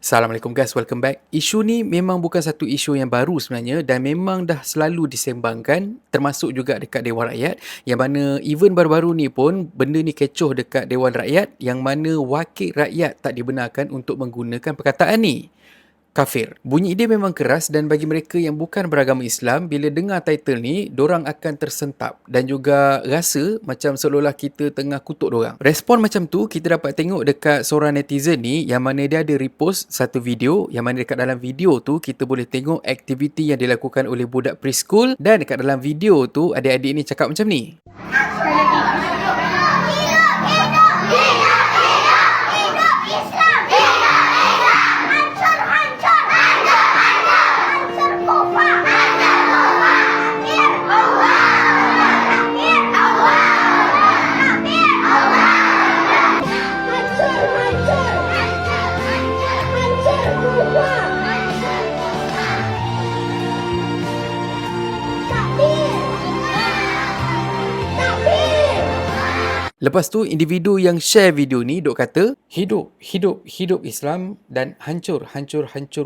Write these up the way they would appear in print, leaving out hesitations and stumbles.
Assalamualaikum guys, welcome back. Isu ni memang bukan satu isu yang baru sebenarnya dan memang dah selalu disembangkan, termasuk juga dekat Dewan Rakyat, yang mana even baru-baru ni pun benda ni kecoh dekat Dewan Rakyat, yang mana wakil rakyat tak dibenarkan untuk menggunakan perkataan ni. Kafir. Bunyi dia memang keras dan bagi mereka yang bukan beragama Islam, bila dengar title ni, dorang akan tersentap dan juga rasa macam seolah-olah kita tengah kutuk dorang. Respon macam tu kita dapat tengok dekat seorang netizen ni, yang mana dia ada repost satu video, yang mana dekat dalam video tu kita boleh tengok aktiviti yang dilakukan oleh budak preschool, dan dekat dalam video tu adik-adik ni cakap macam ni. Lepas tu individu yang share video ni duk kata, hidup Islam dan hancur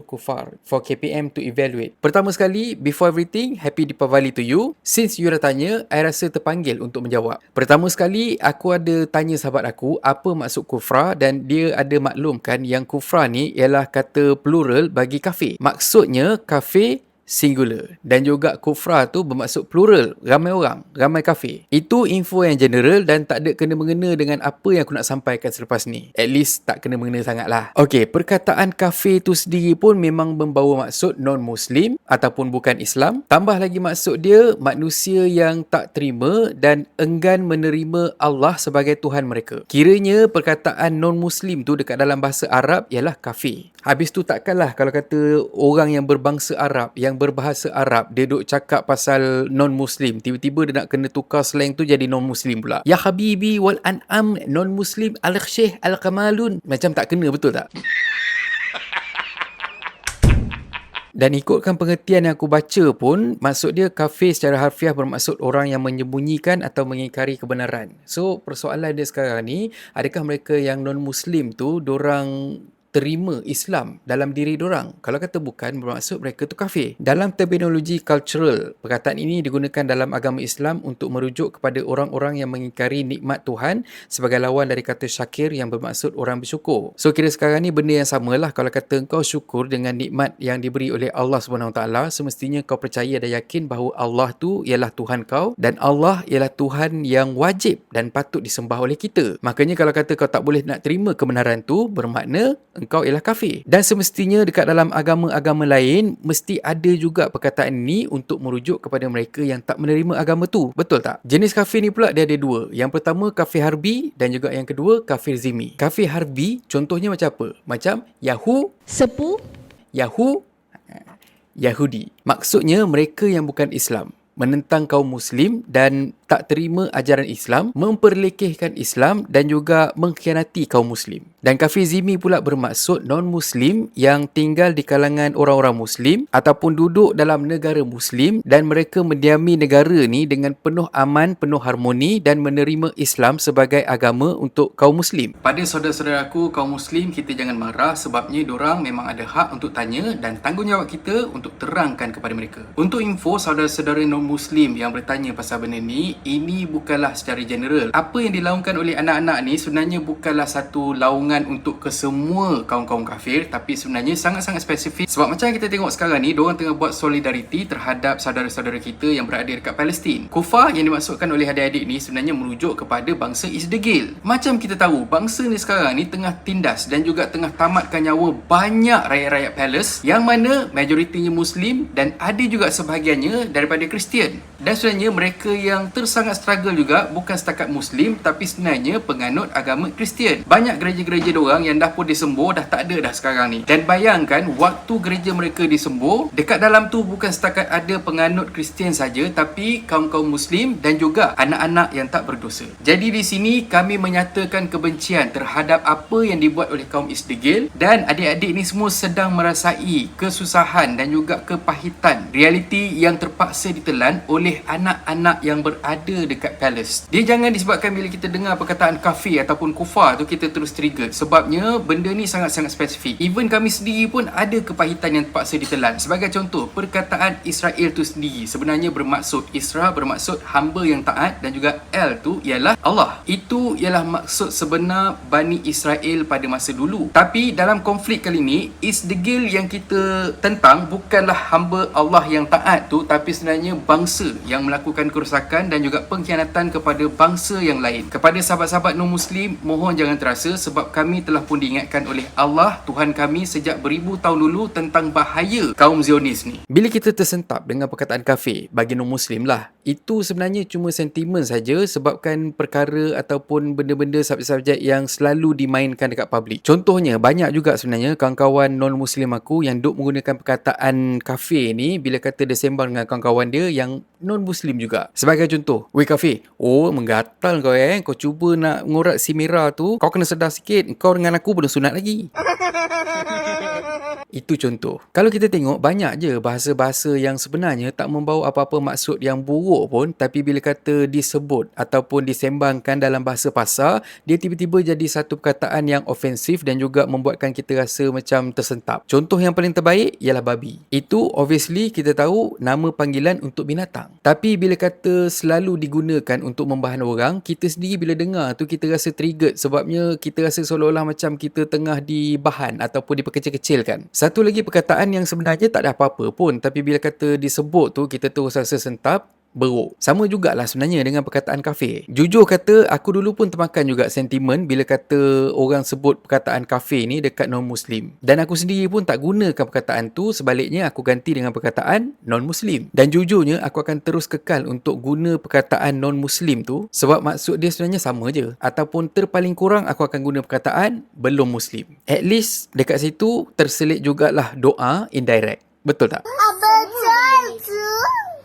kufar, for KPM to evaluate. Pertama sekali, before everything, happy Deepavali to you. Since you dah tanya, I rasa terpanggil untuk menjawab. Pertama sekali, aku ada tanya sahabat aku apa maksud kufra, dan dia ada maklumkan yang kufra ni ialah kata plural bagi kafir. Maksudnya kafir singular, dan juga kufra tu bermaksud plural, ramai orang, ramai kafir. Itu info yang general dan tak ada kena-mengena dengan apa yang aku nak sampaikan selepas ni. At least tak kena-mengena sangat lah. Okey, perkataan kafir tu sendiri pun memang membawa maksud non-Muslim ataupun bukan Islam. Tambah lagi maksud dia manusia yang tak terima dan enggan menerima Allah sebagai Tuhan mereka. Kiranya perkataan non-Muslim tu dekat dalam bahasa Arab ialah kafir. Habis tu takkanlah kalau kata orang yang berbangsa Arab, yang berbahasa Arab, dia duk cakap pasal non-Muslim, tiba-tiba dia nak kena tukar slang tu jadi non-Muslim pula. Ya habibi wal an'am non-Muslim al-syekh al-kamalun. Macam tak kena, betul tak? Dan ikutkan pengertian yang aku baca pun, maksud dia kafir secara harfiah bermaksud orang yang menyembunyikan atau mengingkari kebenaran. So, persoalan dia sekarang ni, adakah mereka yang non-Muslim tu, dorang terima Islam dalam diri dorang? Kalau kata bukan, bermaksud mereka tu kafir. Dalam terminologi cultural, perkataan ini digunakan dalam agama Islam untuk merujuk kepada orang-orang yang mengingkari nikmat Tuhan sebagai lawan dari kata syakir yang bermaksud orang bersyukur. So kira sekarang ni benda yang samalah. Kalau kata kau syukur dengan nikmat yang diberi oleh Allah SWT, semestinya kau percaya dan yakin bahawa Allah tu ialah Tuhan kau dan Allah ialah Tuhan yang wajib dan patut disembah oleh kita. Makanya kalau kata kau tak boleh nak terima kebenaran tu, bermakna engkau ialah kafir. Dan semestinya dekat dalam agama-agama lain mesti ada juga perkataan ini untuk merujuk kepada mereka yang tak menerima agama tu. Betul tak? Jenis kafir ni pula dia ada dua. Yang pertama kafir harbi dan juga yang kedua kafir zimmi. Kafir harbi contohnya macam apa? Macam Sepu, Yahudi. Maksudnya mereka yang bukan Islam, menentang kaum Muslim dan tak terima ajaran Islam, memperlekehkan Islam dan juga mengkhianati kaum Muslim. Dan kafir zimmi pula bermaksud non-Muslim yang tinggal di kalangan orang-orang Muslim ataupun duduk dalam negara Muslim dan mereka mendiami negara ni dengan penuh aman, penuh harmoni dan menerima Islam sebagai agama untuk kaum Muslim. Pada saudara-saudaraku kaum Muslim, kita jangan marah sebabnya diorang memang ada hak untuk tanya dan tanggungjawab kita untuk terangkan kepada mereka. Untuk info saudara-saudara non-Muslim yang bertanya pasal benda ni, ini bukanlah secara general. Apa yang dilaungkan oleh anak-anak ni sebenarnya bukanlah satu laungan untuk kesemua kaum-kaum kafir, tapi sebenarnya sangat-sangat spesifik. Sebab macam kita tengok sekarang ni, diorang tengah buat solidariti terhadap saudara-saudara kita yang berada dekat Palestin. Kufar yang dimaksudkan oleh adik-adik ni sebenarnya merujuk kepada bangsa Isdegil. Macam kita tahu, bangsa ni sekarang ni tengah tindas dan juga tengah tamatkan nyawa banyak rakyat-rakyat Palestin yang mana majoritinya Muslim dan ada juga sebahagiannya daripada Kristian. Dan sebenarnya mereka yang sangat struggle juga bukan setakat Muslim tapi sebenarnya penganut agama Kristian. Banyak gereja-gereja diorang yang dah pun disembur dah tak ada dah sekarang ni. Dan bayangkan waktu gereja mereka disembur, dekat dalam tu bukan setakat ada penganut Kristian saja tapi kaum-kaum Muslim dan juga anak-anak yang tak berdosa. Jadi di sini kami menyatakan kebencian terhadap apa yang dibuat oleh kaum Isdegil dan adik-adik ni semua sedang merasai kesusahan dan juga kepahitan realiti yang terpaksa ditelan oleh oleh anak-anak yang berada dekat palace. Dia jangan disebabkan bila kita dengar perkataan kafir ataupun kufar tu kita terus trigger. Sebabnya benda ni sangat-sangat spesifik. Even kami sendiri pun ada kepahitan yang terpaksa ditelan. Sebagai contoh, perkataan Israel tu sendiri sebenarnya bermaksud, Isra bermaksud hamba yang taat, dan juga El tu ialah Allah. Itu ialah maksud sebenar Bani Israel pada masa dulu. Tapi dalam konflik kali ni, Isdegil yang kita tentang bukanlah hamba Allah yang taat tu, tapi sebenarnya bangsa yang melakukan kerosakan dan juga pengkhianatan kepada bangsa yang lain. Kepada sahabat-sahabat non-Muslim, mohon jangan terasa sebab kami telah pun diingatkan oleh Allah, Tuhan kami sejak beribu tahun dulu tentang bahaya kaum Zionis ni. Bila kita tersentap dengan perkataan kafir bagi non-Muslim lah, itu sebenarnya cuma sentimen saja sebabkan perkara ataupun benda-benda subjek-subjek yang selalu dimainkan dekat publik. Contohnya, banyak juga sebenarnya kawan-kawan non-Muslim aku yang duk menggunakan perkataan kafir ni bila kata dia sembang dengan kawan-kawan dia yang non-Muslim juga. Sebagai contoh, weh kafir, oh menggatal kau kau cuba nak ngorat si merah tu, kau kena sedar sikit, kau dengan aku belum sunat lagi. Itu contoh. Kalau kita tengok, banyak je bahasa-bahasa yang sebenarnya tak membawa apa-apa maksud yang buruk pun, tapi bila kata disebut ataupun disembangkan dalam bahasa pasar, dia tiba-tiba jadi satu perkataan yang ofensif dan juga membuatkan kita rasa macam tersentap. Contoh yang paling terbaik ialah babi. Itu obviously kita tahu nama panggilan untuk binatang. Tapi bila kata selalu digunakan untuk membahan orang, kita sendiri bila dengar tu kita rasa triggered sebabnya kita rasa seolah-olah macam kita tengah dibahan ataupun diperkecil-kecilkan. Satu lagi perkataan yang sebenarnya tak ada apa-apa pun, tapi bila kata disebut tu kita terus rasa sentap, beruk. Sama jugalah sebenarnya dengan perkataan kafir. Jujur kata, aku dulu pun termakan juga sentimen bila kata orang sebut perkataan kafir ni dekat non-Muslim. Dan aku sendiri pun tak gunakan perkataan tu, sebaliknya aku ganti dengan perkataan non-Muslim. Dan jujurnya, aku akan terus kekal untuk guna perkataan non-Muslim tu sebab maksud dia sebenarnya sama je. Ataupun terpaling kurang aku akan guna perkataan belum Muslim. At least dekat situ terselit jugalah doa indirect. Betul tak? Betul tu.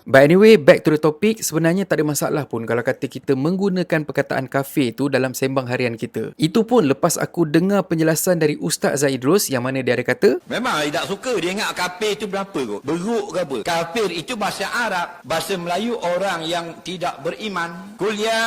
But anyway, back to the topic, sebenarnya tak ada masalah pun kalau kata kita menggunakan perkataan kafir tu dalam sembang harian kita. Itu pun lepas aku dengar penjelasan dari Ustaz Zaidrus yang mana dia ada kata, memang dia tak suka, dia ingat kafir itu berapa kot? Beruk ke apa? Kafir itu bahasa Arab, bahasa Melayu orang yang tidak beriman. Qul ya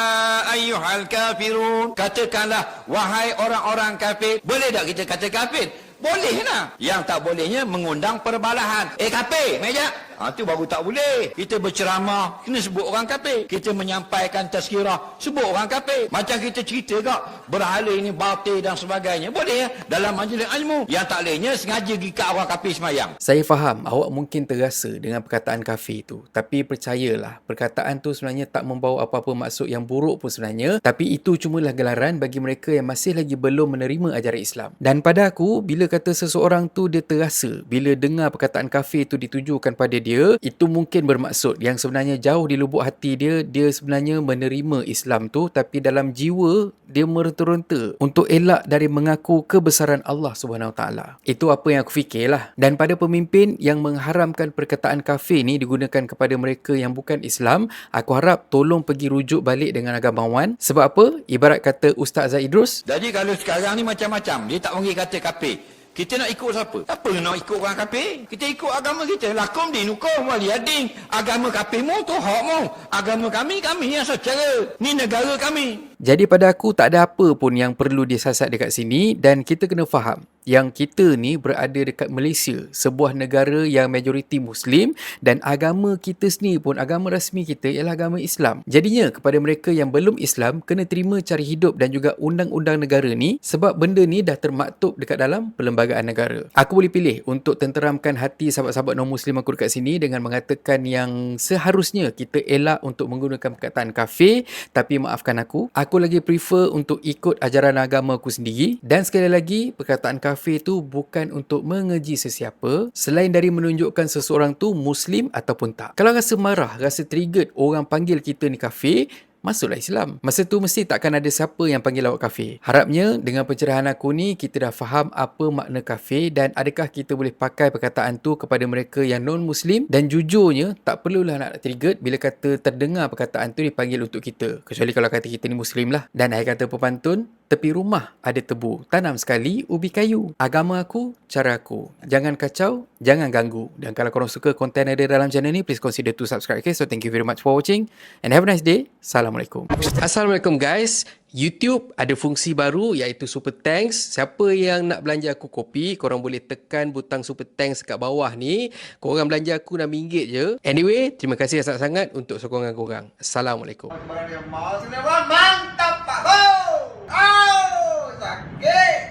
ayyuhal kafirun. Katakanlah, wahai orang-orang kafir. Boleh tak kita kata kafir? Boleh lah. Yang tak bolehnya mengundang perbalahan. Kafir, meja. Itu baru tak boleh. Kita berceramah, kena sebut orang kafir. Kita menyampaikan tazkirah, sebut orang kafir. Macam kita cerita kak, berhala ini batil dan sebagainya. Boleh ya, dalam majlis ilmu. Yang tak bolehnya sengaja gikat orang kafir semayang. saya faham awak mungkin terasa dengan perkataan kafir tu. Tapi percayalah, perkataan tu sebenarnya tak membawa apa-apa maksud yang buruk pun sebenarnya. Tapi itu cumalah gelaran bagi mereka yang masih lagi belum menerima ajaran Islam. Dan pada aku, bila kata seseorang tu dia terasa bila dengar perkataan kafir tu ditujukan pada dia, itu mungkin bermaksud yang sebenarnya jauh di lubuk hati dia, dia sebenarnya menerima Islam tu, tapi dalam jiwa dia meronta-ronta untuk elak dari mengaku kebesaran Allah Subhanahu Taala. Itu apa yang aku fikirlah. Dan pada pemimpin yang mengharamkan perkataan kafir ni digunakan kepada mereka yang bukan Islam, aku harap tolong pergi rujuk balik dengan agamawan. Sebab apa? Ibarat kata Ustaz Zaidrus, Jadi kalau sekarang ni macam-macam, dia tak panggil kata kafir. Kita nak ikut siapa? Apa nak ikut orang kafir? Kita ikut agama kita. Lakum dinukum waliyadin. Agama kafirmu tu hakmu. Agama kami yang secara. Ni negara kami. jadi pada aku tak ada apa pun yang perlu disasat dekat sini, dan kita kena faham yang kita ni berada dekat Malaysia, sebuah negara yang majoriti Muslim, dan agama kita sendiri pun, agama rasmi kita ialah agama Islam. Jadinya kepada mereka yang belum Islam, kena terima cara hidup dan juga undang-undang negara ni sebab benda ni dah termaktub dekat dalam perlembagaan negara. Aku boleh pilih untuk tenteramkan hati sahabat-sahabat non-Muslim aku dekat sini dengan mengatakan yang seharusnya kita elak untuk menggunakan perkataan kafir, tapi maafkan aku lagi prefer untuk ikut ajaran agama aku sendiri. Dan sekali lagi, perkataan kafir tu bukan untuk mengeji sesiapa selain dari menunjukkan seseorang tu Muslim ataupun tak. Kalau rasa marah, rasa triggered orang panggil kita ni kafir, masuklah Islam. Masa tu mesti takkan ada siapa yang panggil awak kafir. Harapnya dengan pencerahan aku ni, kita dah faham apa makna kafir dan adakah kita boleh pakai perkataan tu kepada mereka yang non-Muslim. Dan jujurnya, tak perlulah nak triggered bila kata terdengar perkataan tu dipanggil untuk kita. Kecuali kalau kata kita ni Muslim lah. Dan akhir kata pepantun, Tepi rumah ada tebu, tanam sekali ubi kayu. Agama aku, cara aku. Jangan kacau, jangan ganggu. Dan kalau korang suka konten ada dalam channel ni, please consider to subscribe. Okay, so thank you very much for watching and have a nice day. Assalamualaikum. Assalamualaikum guys. YouTube ada fungsi baru iaitu Super Thanks. Siapa yang nak belanja aku kopi, korang boleh tekan butang Super Thanks kat bawah ni. Korang belanja aku RM6 je. Anyway, terima kasih sangat-sangat untuk sokongan korang. Assalamualaikum. Mantap Pak Bo. Oh, sakit.